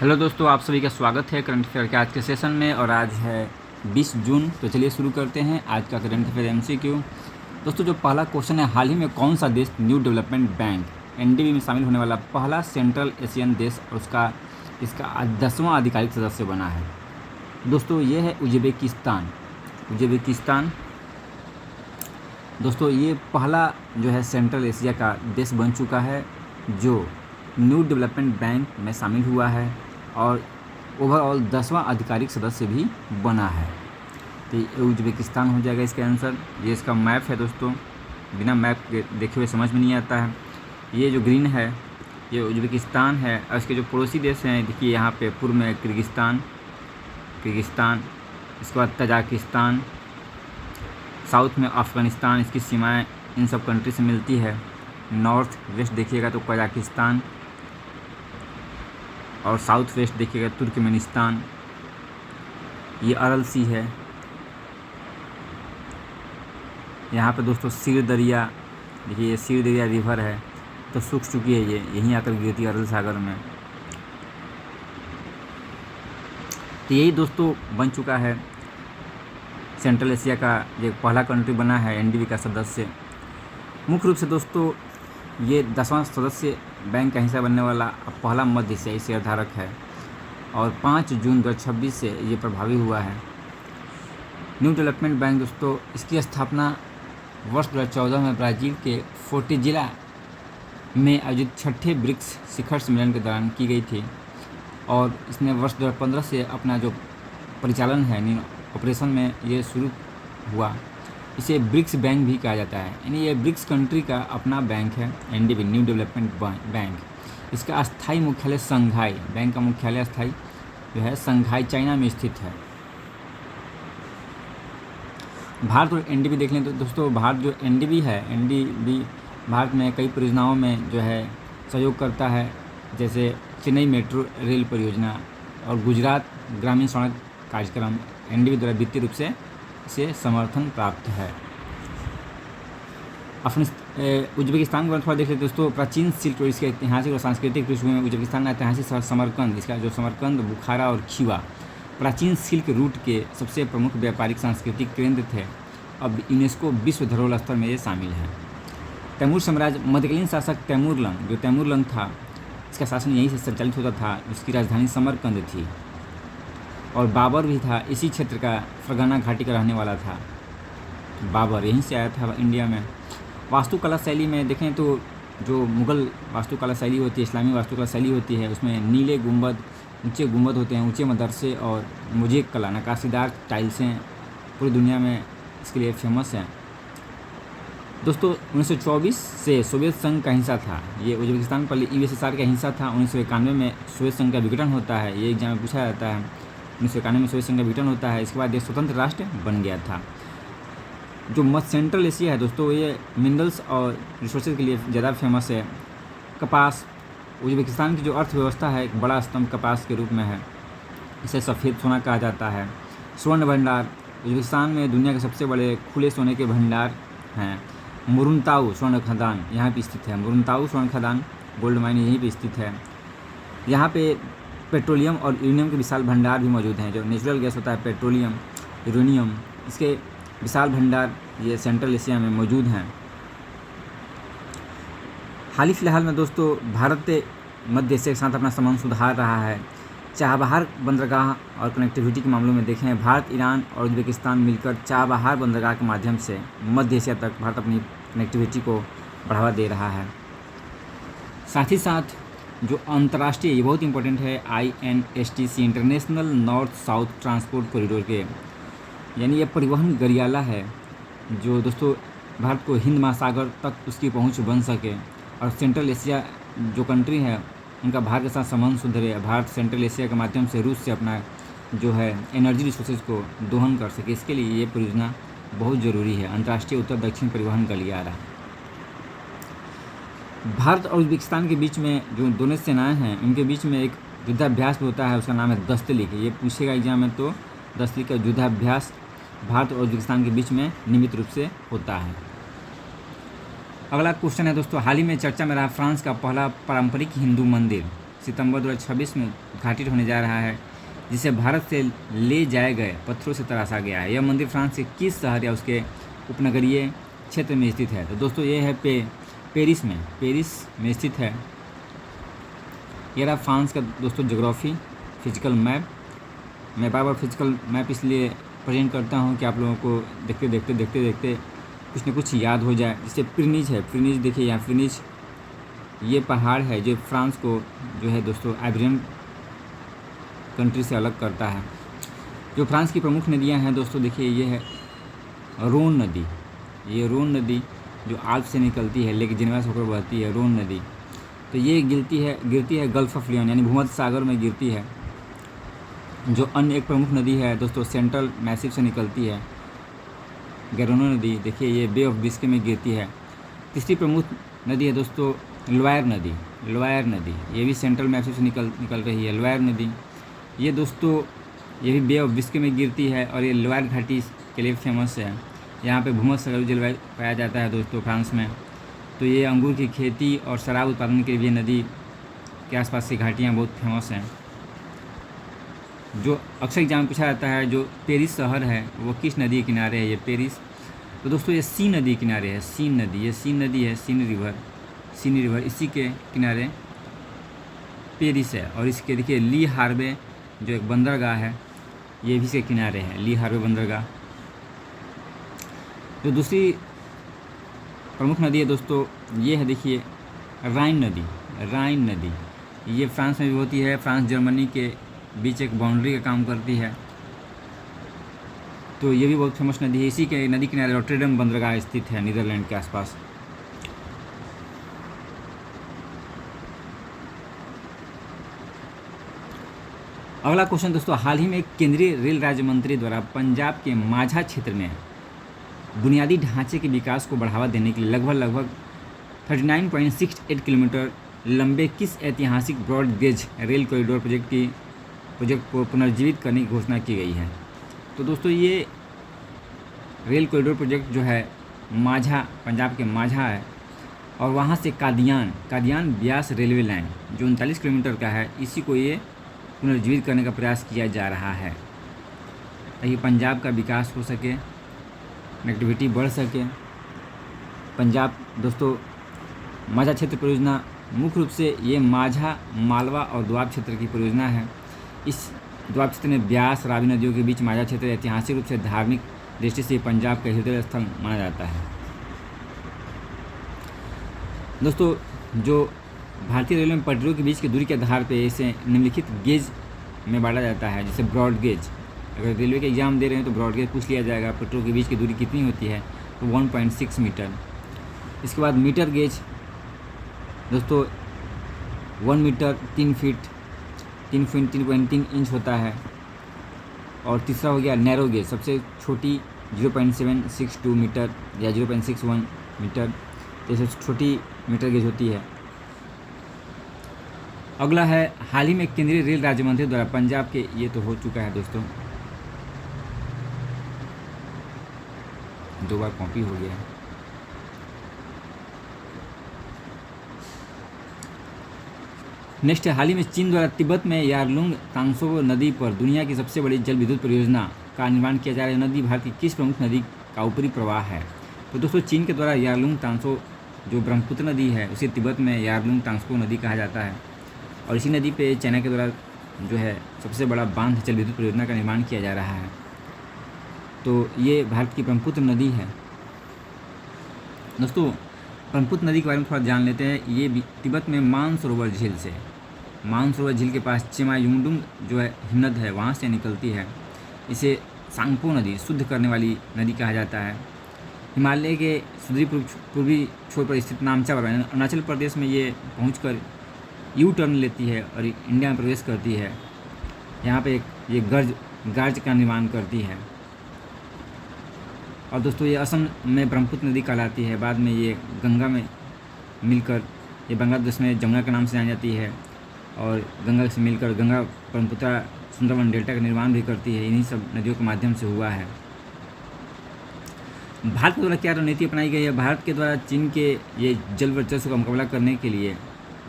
Hello दोस्तों, आप सभी का स्वागत है करंट अफेयर के आज के सेशन में। और आज है 20 जून। तो चलिए शुरू करते हैं आज का करंट अफेयर एमसीक्यू। दोस्तों, जो पहला क्वेश्चन है, हाल ही में कौन सा देश न्यू डेवलपमेंट बैंक एनडीबी में शामिल होने वाला पहला सेंट्रल एशियन देश और इसका 10वां आधिकारिक सदस्य बना है? दोस्तों, ये है उज्बेकिस्तान। दोस्तों, ये पहला जो है सेंट्रल एशिया का देश बन चुका है जो न्यू डेवलपमेंट बैंक में शामिल हुआ है और ओवरऑल 10वां आधिकारिक सदस्य भी बना है। तो ये उज्बेकिस्तान हो जाएगा इसका आंसर। ये इसका मैप है दोस्तों, बिना मैप के देखे हुए समझ में नहीं आता है। ये जो ग्रीन है ये उज्बेकिस्तान है और इसके जो पड़ोसी देश हैं, देखिए यहाँ पे पूर्व में किर्गिस्तान, इसके बाद तजाकिस्तान, साउथ में अफ़गानिस्तान, इसकी सीमाएँ इन सब कंट्री से मिलती है। नॉर्थ वेस्ट देखिएगा तो कजाकिस्तान और साउथ वेस्ट देखिएगा तुर्कमेनिस्तान। ये अरल सी है। यहाँ पे दोस्तों सीर दरिया, देखिए ये सीर दरिया रिवर है तो सूख चुकी है, ये यहीं आकर गिरती है अरल सागर में। तो यही दोस्तों बन चुका है सेंट्रल एशिया का ये पहला कंट्री बना है एनडीबी का सदस्य। मुख्य रूप से दोस्तों ये 10वां सदस्य बैंक का हिस्सा बनने वाला पहला मध्य एशियाई शेयरधारक है और 5 जून 2026 से ये प्रभावी हुआ है। न्यू डेवलपमेंट बैंक दोस्तों, इसकी स्थापना वर्ष 2014 में ब्राज़ील के फोर्टिजिला में आयोजित 6ठे ब्रिक्स शिखर सम्मेलन के दौरान की गई थी और इसने वर्ष 2015 से अपना जो परिचालन है ऑपरेशन में ये शुरू हुआ। इसे ब्रिक्स बैंक भी कहा जाता है, यानी ये ब्रिक्स कंट्री का अपना बैंक है एनडीबी न्यू डेवलपमेंट बैंक। इसका अस्थायी मुख्यालय संघाई, बैंक का मुख्यालय अस्थायी जो है संघाई चाइना में स्थित है। भारत और एनडीबी देख लें तो दोस्तों, भारत जो एनडीबी है, एनडीबी भारत में कई परियोजनाओं में जो है सहयोग करता है, जैसे चेन्नई मेट्रो रेल परियोजना और गुजरात ग्रामीण सड़क कार्यक्रम एनडीबी द्वारा वित्तीय रूप से इसे समर्थन प्राप्त है। उज्बेकिस्तान को थोड़ा देख लेते दोस्तों। प्राचीन सिल्क रोड, इसके ऐतिहासिक और सांस्कृतिक पृष्ठभूमि में उज्बेकिस्तान का ऐतिहासिक शहर समरकंद, इसका जो समरकंद, बुखारा और खीवा प्राचीन सिल्क रूट के सबसे प्रमुख व्यापारिक सांस्कृतिक केंद्र थे। अब यूनेस्को विश्व धरोहर स्थल में ये शामिल है। तैमूर साम्राज्य, मध्यकालीन शासक तैमूरलंग था, इसका शासन यहीं से संचालित होता था। इसकी राजधानी समरकंद थी और बाबर भी था, इसी क्षेत्र का फरगाना घाटी का रहने वाला था। बाबर यहीं से आया था इंडिया में। वास्तुकला शैली में देखें तो जो मुग़ल वास्तुकला शैली होती है, इस्लामी वास्तुकला शैली होती है, उसमें नीले गुंबद, ऊंचे गुंबद होते हैं, ऊंचे मदरसे और मोज़ेक कला, नक्काशीदार टाइल्सें पूरी दुनिया में इसके लिए फेमस हैं। दोस्तों 1924 से सोवियत संघ का हिस्सा था ये उज्बेकिस्तान, पहले यूएसएसआर का हिस्सा था। 1991 में सोवियत संघ का विघटन होता है, ये एग्जाम में पूछा जाता है। 1991 में सोवियत संघ का विघटन होता है, इसके बाद ये स्वतंत्र राष्ट्र बन गया था। जो मध्य सेंट्रल एशिया है दोस्तों, ये मिनरल्स और रिसोर्सेज के लिए ज़्यादा फेमस है। कपास, उज्बेकिस्तान की जो अर्थव्यवस्था है एक बड़ा स्तंभ कपास के रूप में है, इसे सफ़ेद सोना कहा जाता है। स्वर्ण भंडार, उज्बेकिस्तान में दुनिया के सबसे बड़े खुले सोने के भंडार हैं। मुरुनताऊ स्वर्ण खदान यहाँ पे स्थित है, मुरुनताऊ स्वर्ण खदान गोल्ड माइन यहीं पे स्थित है। यहाँ पे पेट्रोलियम और यूरेनियम के विशाल भंडार भी मौजूद हैं। जो नेचुरल गैस होता है पेट्रोलियम, यूरेनियम, इसके विशाल भंडार ये सेंट्रल एशिया में मौजूद हैं। हाल ही फिलहाल में दोस्तों भारत मध्य एशिया के साथ अपना संबंध सुधार रहा है। चाबहार बंदरगाह और कनेक्टिविटी के मामलों में देखें, भारत, ईरान और उज्बेकिस्तान मिलकर चाबहार बंदरगाह के माध्यम से मध्य एशिया तक भारत अपनी कनेक्टिविटी को बढ़ावा दे रहा है। साथ ही साथ जो अंतर्राष्ट्रीय, ये बहुत इंपॉर्टेंट है, INSTC international north south transport corridor के, यानी ये परिवहन गरियाला है जो दोस्तों भारत को हिंद महासागर तक उसकी पहुंच बन सके और सेंट्रल एशिया जो कंट्री है उनका भारत के साथ संबंध सुधरे। भारत सेंट्रल एशिया के माध्यम से रूस से अपना जो है एनर्जी रिसोर्सेज को दोहन कर सके, इसके लिए ये परियोजना बहुत ज़रूरी है। अंतर्राष्ट्रीय उत्तर दक्षिण परिवहन गलियारा। भारत और उज्बेकिस्तान के बीच में जो दोनों सेनाएं हैं उनके बीच में एक युद्धाभ्यास भी होता है, उसका नाम है दस्तलिक। ये पूछेगा एग्जाम में, तो दस्तलिक का युद्धाभ्यास भारत और उज्बेकिस्तान के बीच में नियमित रूप से होता है। अगला क्वेश्चन है दोस्तों, हाल ही में चर्चा में रहा फ्रांस का पहला पारंपरिक हिंदू मंदिर सितंबर 2026 में उद्घाटित होने जा रहा है, जिसे भारत से ले जाए गए पत्थरों से तराशा गया है। यह मंदिर फ्रांस के किस शहर या उसके उपनगरीय क्षेत्र में स्थित है? तो दोस्तों ये है पेरिस में स्थित है। यह रहा फ्रांस का दोस्तों ज्योग्राफी फिजिकल मैप। मैं बार बार फिजिकल मैप इसलिए प्रेजेंट करता हूँ कि आप लोगों को देखते देखते कुछ न कुछ याद हो जाए। जैसे पिरनीज है, पिरनीज देखिए यहाँ पिरनीज ये पहाड़ है जो फ्रांस को जो है दोस्तों आइबेरियन कंट्री से अलग करता है। जो फ्रांस की प्रमुख नदियाँ हैं दोस्तों देखिए ये है रोन नदी, ये रोन नदी जो आल्प से निकलती है लेक जिनेवा से होकर बहती है, रोन नदी। तो ये गिरती है गल्फ ऑफ लियोन यानी भूमध्य सागर में गिरती है। जो अन्य एक प्रमुख नदी है दोस्तों सेंट्रल मैसिव से निकलती है, गैरोनो नदी, देखिए ये बे ऑफ बिस्के में गिरती है। तीसरी प्रमुख नदी है दोस्तों लोयर नदी, ये भी सेंट्रल मैसिव से निकल रही है, लोयर नदी। ये दोस्तों ये भी बे ऑफ बिस्के में गिरती है और ये लोयर घाटी के लिए फेमस है। यहाँ पे भूमध्य सागरीय जलवायु पाया जाता है दोस्तों फ्रांस में। तो ये अंगूर की खेती और शराब उत्पादन के लिए नदी के आसपास की घाटियाँ बहुत फेमस हैं। जो अक्सर एग्जाम में पूछा जाता है जो पेरिस शहर है वो किस नदी के किनारे है? ये पेरिस, तो दोस्तों ये सीन नदी किनारे है, सीन नदी, ये सीन नदी है, सीन रिवर इसी के किनारे पेरिस है। और इसके देखिए ली हार्वे जो एक बंदरगाह है ये भी इसके किनारे है, ली हार्वे बंदरगाह। जो दूसरी प्रमुख नदी है दोस्तों ये है देखिए राइन नदी, ये फ्रांस में भी होती है, फ्रांस जर्मनी के बीच एक बाउंड्री का काम करती है। तो ये भी बहुत फेमस नदी है। इसी के नदी किनारे रॉटरडैम बंदरगाह स्थित है नीदरलैंड के आसपास। अगला क्वेश्चन दोस्तों, हाल ही में केंद्रीय रेल राज्य मंत्री द्वारा पंजाब के माझा क्षेत्र में बुनियादी ढांचे के विकास को बढ़ावा देने के लिए लगभग 39.68 किलोमीटर लंबे किस ऐतिहासिक broad gauge rail corridor project को पुनर्जीवित करने की घोषणा की गई है? तो दोस्तों ये रेल कॉरिडोर प्रोजेक्ट जो है माझा, पंजाब के माझा है और वहाँ से कादियान ब्यास रेलवे लाइन जो 39 किलोमीटर का है, इसी को ये पुनर्जीवित करने का प्रयास किया जा रहा है ताकि पंजाब का विकास हो सके, कनेक्टिविटी बढ़ सके। पंजाब दोस्तों माझा क्षेत्र परियोजना मुख्य रूप से ये माझा, मालवा और दोआब क्षेत्र की परियोजना है। इस दोआब क्षेत्र में ब्यास, रावी नदियों के बीच माझा क्षेत्र ऐतिहासिक रूप से धार्मिक दृष्टि से पंजाब का हृदय स्थल माना जाता है। दोस्तों जो भारतीय रेलवे में पटरियों के बीच की दूरी के आधार पर इसे निम्नलिखित गेज में बांटा जाता है, जैसे ब्रॉड गेज। अगर रेलवे के एग्जाम दे रहे हैं तो ब्रॉड गेज पूछ लिया जाएगा, पटरियों के बीच की दूरी कितनी होती है, तो 1.6 मीटर। इसके बाद मीटर गेज दोस्तों 1 मीटर 3 फीट 3.3 इंच होता है। और तीसरा हो गया नैरो गेज, सबसे छोटी 0.762 मीटर या 0.61 मीटर, जैसे छोटी मीटर गेज होती है। अगला है हाल ही में केंद्रीय रेल राज्य मंत्री द्वारा पंजाब के, ये तो हो चुका है दोस्तों, 2 बार कॉपी हो गया है। नेक्स्ट है हाल ही में चीन द्वारा तिब्बत में यारलुंग तांगसो नदी पर दुनिया की सबसे बड़ी जल विद्युत परियोजना का निर्माण किया जा रहा है। नदी भारत की किस प्रमुख नदी का ऊपरी प्रवाह है? तो दोस्तों चीन के द्वारा यारलुंग तांगसो जो ब्रह्मपुत्र नदी है उसे तिब्बत में यारलुंग तांगसो नदी कहा जाता है। और इसी नदी पे चाइना के द्वारा जो है सबसे बड़ा बांध जल विद्युत परियोजना का निर्माण किया जा रहा है। तो ये भारत की ब्रह्मपुत्र नदी है। दोस्तों ब्रह्मपुत्र नदी के बारे में थोड़ा जान लेते हैं। ये तिब्बत में मानसरोवर झील के पास चेमायुंगडुंग जो है हिमनद है वहाँ से निकलती है। इसे सांगपो नदी, शुद्ध करने वाली नदी कहा जाता है। हिमालय के पूर्वी छोर पर स्थित नामचा पर्वत अरुणाचल प्रदेश में ये पहुंचकर यू टर्न लेती है और इंडिया में प्रवेश करती है। यहाँ पे ये गार्ज का निर्माण करती है। और दोस्तों ये असम में ब्रह्मपुत्र नदी कहलाती है। बाद में ये गंगा में मिलकर ये बांग्लादेश में जमुना के नाम से जानी जाती है और गंगा से मिलकर गंगा ब्रह्मपुत्र सुंदरवन डेल्टा का निर्माण भी करती है। इन्हीं सब नदियों के माध्यम से हुआ है। भारत के द्वारा क्या रणनीति अपनाई गई है? भारत के द्वारा चीन के ये जल वर्चस्व का मुकाबला करने के लिए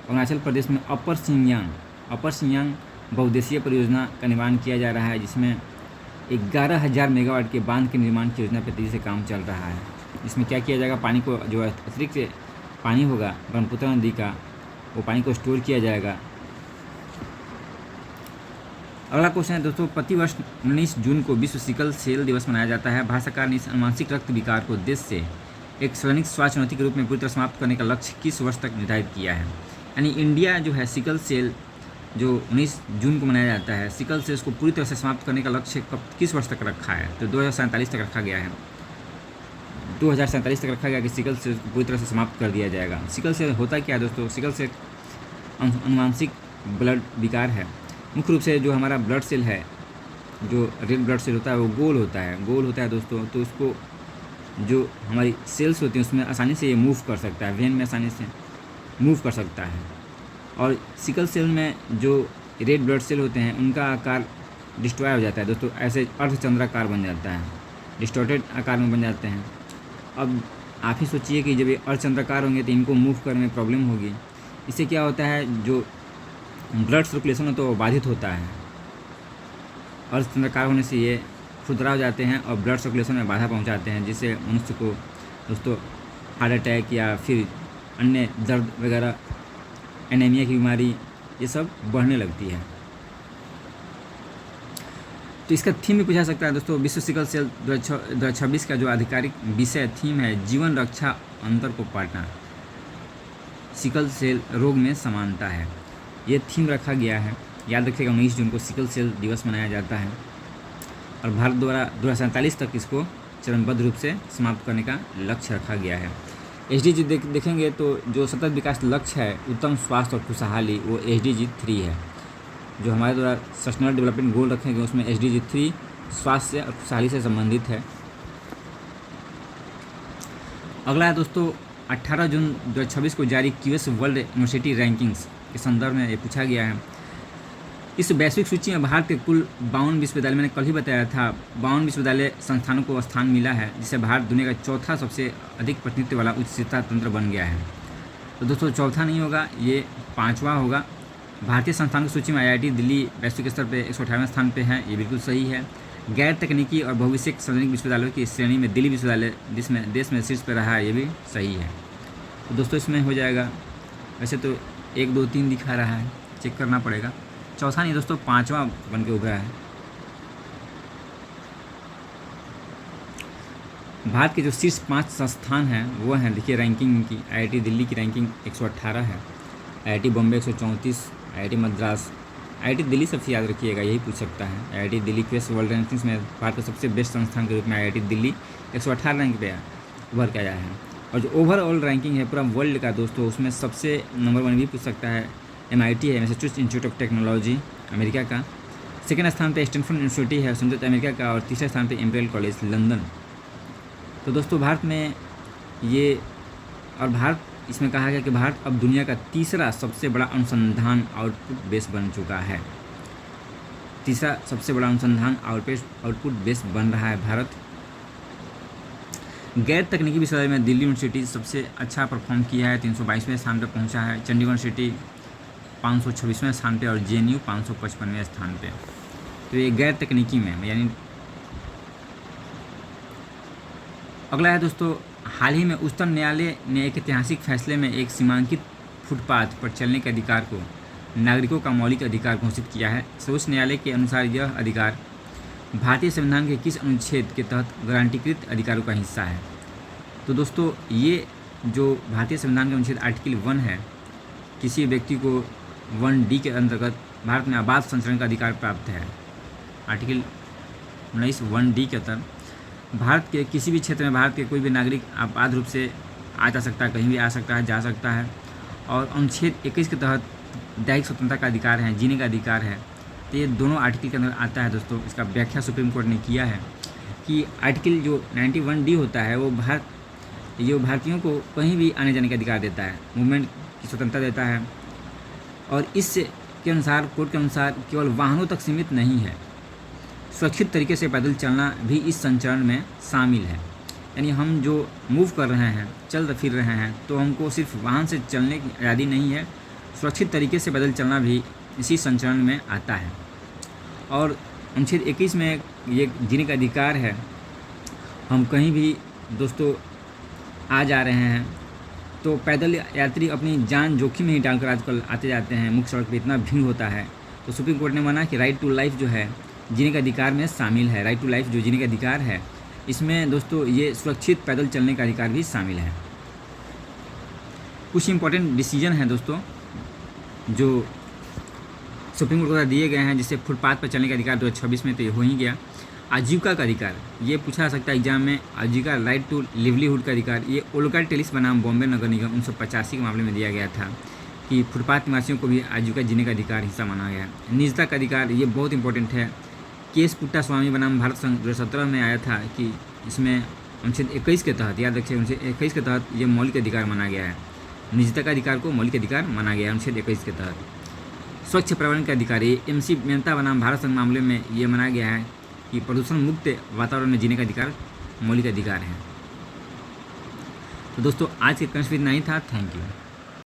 अरुणाचल प्रदेश में अपर सिंयांग बहुउद्देशीय परियोजना का निर्माण किया जा रहा है, जिसमें 11,000 मेगावाट के बांध के निर्माण की योजना पर तेज़ी से काम चल रहा है। इसमें क्या किया जाएगा, पानी को जो अतिरिक्त पानी होगा ब्रह्मपुत्र नदी का, वो पानी को स्टोर किया जाएगा। अगला क्वेश्चन है दोस्तों, प्रतिवर्ष 19 जून को विश्व सिकल सेल दिवस मनाया जाता है। भारत सरकार ने इस अनुवांशिक रक्त विकार को देश से एक सार्वजनिक स्वास्थ्य चुनौती के रूप में पूरी तरह समाप्त करने का लक्ष्य किस वर्ष तक निर्धारित किया है। यानी इंडिया जो है सिकल सेल जो 19 जून को मनाया जाता है, सिकल सेल को पूरी तरह से समाप्त करने का लक्ष्य किस वर्ष तक रखा है, तो 2047 तक रखा गया है। 2047 तक रखा गया कि सिकल सेल को पूरी तरह से समाप्त कर दिया जाएगा। सिकल सेल होता क्या है दोस्तों, सिकल सेल अनुवांशिक ब्लड विकार है। मुख्य रूप से जो हमारा ब्लड सेल है, जो रेड ब्लड सेल होता है, वो गोल होता है दोस्तों। तो उसको जो हमारी सेल्स होती हैं उसमें आसानी से ये मूव कर सकता है, वेन में आसानी से मूव कर सकता है। और सिकल सेल में जो रेड ब्लड सेल होते हैं उनका आकार डिस्ट्रॉय हो जाता है दोस्तों, ऐसे अर्धचंद्राकार बन जाता है, डिस्टॉर्टेड आकार में बन जाते हैं। अब आप ही सोचिए कि जब ये अर्धचंद्राकार होंगे तो इनको मूव करने में प्रॉब्लम होगी। इससे क्या होता है, जो ब्लड सर्कुलेशन हो तो वो बाधित होता है। अर्धचंद्राकार होने से ये खुरदरा हो जाते हैं और ब्लड सर्कुलेशन में बाधा पहुंचाते हैं, जिससे मनुष्य को दोस्तों हार्ट अटैक या फिर अन्य दर्द वगैरह, एनीमिया की बीमारी, ये सब बढ़ने लगती है। तो इसका थीम भी पूछा सकता है दोस्तों, विश्व सिकल सेल 2026 का जो आधिकारिक विषय थीम है, जीवन रक्षा अंतर को पाटना, सिकल सेल रोग में समानता है, ये थीम रखा गया है। याद रखिएगा 19 जून को सिकल सेल दिवस मनाया जाता है और भारत द्वारा 2047 तक इसको चरणबद्ध रूप से समाप्त करने का लक्ष्य रखा गया है। SDG देखेंगे तो जो सतत विकास लक्ष्य है, उत्तम स्वास्थ्य और खुशहाली, वो SDG 3 है। जो हमारे द्वारा सस्टेनेबल डेवलपमेंट गोल रखे गए उसमें SDG 3 स्वास्थ्य और खुशहाली से संबंधित है। अगला है दोस्तों, 18 जून 2026 को जारी QS वर्ल्ड यूनिवर्सिटी रैंकिंग्स के संदर्भ में ये पूछा गया है। इस वैश्विक सूची में भारत के कुल 52 विश्वविद्यालय, मैंने कल ही बताया था, 52 विश्वविद्यालय संस्थानों को स्थान मिला है, जिससे भारत दुनिया का चौथा सबसे अधिक प्रतिनिधित्व वाला उच्च शिक्षा तंत्र बन गया है। तो दोस्तों चौथा नहीं होगा, ये 5वां होगा। भारतीय संस्थानों की सूची में IIT दिल्ली वैश्विक स्तर पर 158वें स्थान पर है, ये बिल्कुल सही है। गैर तकनीकी और भविष्यक सार्वजनिक विश्वविद्यालयों की श्रेणी में दिल्ली विश्वविद्यालय जिसमें देश में शीर्ष पर रहा है, ये भी सही है। तो दोस्तों इसमें हो जाएगा, वैसे तो 1 2 3 दिखा रहा है, चेक करना पड़ेगा। चौथा नहीं दोस्तों, 5वां बन के उभरा है। भारत के जो शीर्ष 5 संस्थान हैं वो हैं, देखिए रैंकिंग की, IIT दिल्ली की रैंकिंग 118 है, IIT Bombay 134, IIT Madras, IIT Delhi सबसे याद रखिएगा, यही पूछ सकता है। IIT Delhi QS world rankings में भारत के सबसे बेस्ट संस्थान के रूप में IIT दिल्ली 118 रैंक पे उभर के आया है। और जो ओवरऑल रैंकिंग है पूरा वर्ल्ड का दोस्तों, उसमें सबसे नंबर 1 भी पूछ सकता है, MIT है, Massachusetts institute of technology America का। सेकेंड स्थान पे स्टैनफोर्ड यूनिवर्सिटी है संयुक्त अमेरिका का, और तीसरे स्थान पे इम्पीरियल कॉलेज लंदन। तो दोस्तों भारत में ये, और भारत इसमें कहा गया कि भारत अब दुनिया का तीसरा सबसे बड़ा अनुसंधान आउटपुट बेस बन चुका है। तीसरा सबसे बड़ा अनुसंधान आउटपुट बेस बन रहा है भारत। गैर तकनीकी विश्वविद्यालय में दिल्ली यूनिवर्सिटी सबसे अच्छा परफॉर्म किया है, 322वें स्थान पर पहुंचा है। चंडीगढ़ यूनिवर्सिटी 526वें स्थान पे और JNU 555वें स्थान पे। तो ये गैर तकनीकी में, यानी अगला है दोस्तों, हाल ही में उच्चतम न्यायालय ने एक ऐतिहासिक फैसले में एक सीमांकित फुटपाथ पर चलने के अधिकार को नागरिकों का मौलिक अधिकार घोषित किया है। सर्वोच्च न्यायालय के अनुसार यह अधिकार भारतीय संविधान के किस अनुच्छेद के तहत गारंटीकृत अधिकारों का हिस्सा है। तो दोस्तों ये जो भारतीय संविधान के अनुच्छेद आर्टिकल 1 है, किसी व्यक्ति को 1D के अंतर्गत भारत में आबाद संचरण का अधिकार प्राप्त है। आर्टिकल 19 1D के तहत भारत के किसी भी क्षेत्र में भारत के कोई भी नागरिक आबाद रूप से आ जा सकता है, कहीं भी आ सकता है, जा सकता है। और अनुच्छेद 21 के तहत दैहिक स्वतंत्रता का अधिकार है, जीने का अधिकार है। तो ये दोनों आर्टिकल के अंदर आता है दोस्तों। इसका व्याख्या सुप्रीम कोर्ट ने किया है कि आर्टिकल जो 91D होता है वो भारतीयों को कहीं भी आने जाने का अधिकार देता है, मूवमेंट की स्वतंत्रता देता है। और इससे के अनुसार, कोर्ट के अनुसार, केवल वाहनों तक सीमित नहीं है, सुरक्षित तरीके से पैदल चलना भी इस संचरण में शामिल है। यानी हम जो मूव कर रहे हैं, चल फिर रहे हैं, तो हमको सिर्फ वाहन से चलने की आज़ादी नहीं है, सुरक्षित तरीके से पैदल चलना भी इसी संचरण में आता है। और अनुच्छेद 21 में ये जीने का अधिकार है। हम कहीं भी दोस्तों आ जा रहे हैं तो पैदल यात्री अपनी जान जोखिम में ही डालकर आजकल आते जाते हैं। मुख्य सड़क पर इतना भीड़ होता है, तो सुप्रीम कोर्ट ने माना कि राइट टू लाइफ जो है जीने का अधिकार में शामिल है। राइट टू लाइफ जो जीने का अधिकार है, इसमें दोस्तों ये सुरक्षित पैदल चलने का अधिकार भी शामिल है। कुछ इंपॉर्टेंट डिसीजन हैं दोस्तों जो सुप्रीम कोर्ट द्वारा दिए गए हैं, जिससे फुटपाथ पर चलने का अधिकार 2026 में तो ये हो ही गया। आजीविका का अधिकार, ये पूछा जा सकता है एग्जाम में। आजीविका राइट टू लिवलीहुड का अधिकार, ये ओल्का टेलिस बनाम बॉम्बे नगर निगम 1985 के मामले में दिया गया था कि फुटपाथ निवासियों को भी आजीविका जीने का अधिकार हिस्सा माना गया है। निजता का अधिकार, ये बहुत इंपॉर्टेंट है। केस पुट्टा स्वामी बनाम भारत संघ 2017 में आया था कि इसमें अनुच्छेद 21 के तहत, याद रखिए अनुच्छेद 21 के तहत ये मौलिक अधिकार माना गया है। निजता का अधिकार को मौलिक अधिकार माना गया है अनुच्छेद 21 के तहत। स्वच्छ पर्यावरण का अधिकार, ये MC मेहता बनाम भारत संघ मामले में ये माना गया है कि प्रदूषण मुक्त वातावरण में जीने का अधिकार मौलिक अधिकार है। तो दोस्तों आज के कंस इतना ही था। Thank you.